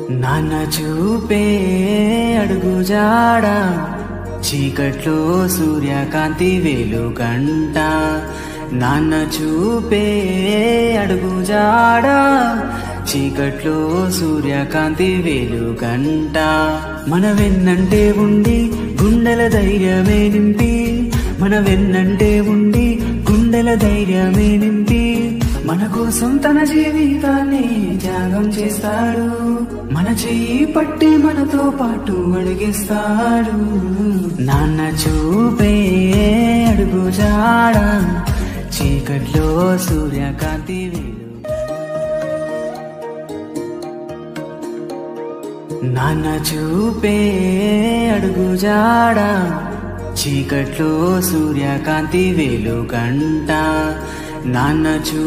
నాన్న చూపే అడుగు జాడ చీకట్లో సూర్యకాంతి వెలుగంట నాన్న చూపే అడుగు జాడ చీకట్లో సూర్యకాంతి వెలుగంట మన వెన్నంటే ఉండి గుండెల ధైర్యమే నింపి మన వెన్నంటే ఉండి గుండెల ధైర్యమే నింపి మన కోసం తన జీవితాన్ని త్యాగం చేస్తాడు మన చెయ్యి పట్టి మనతో పాటు అడిగిస్తాడు నాన్న చూపే అడుగు జాడ చీకట్లో సూర్యకాంతి నాన్న చూపే అడుగు జాడ చీకట్లో సూర్యకాంతి వెలుగంట నాన్న చూ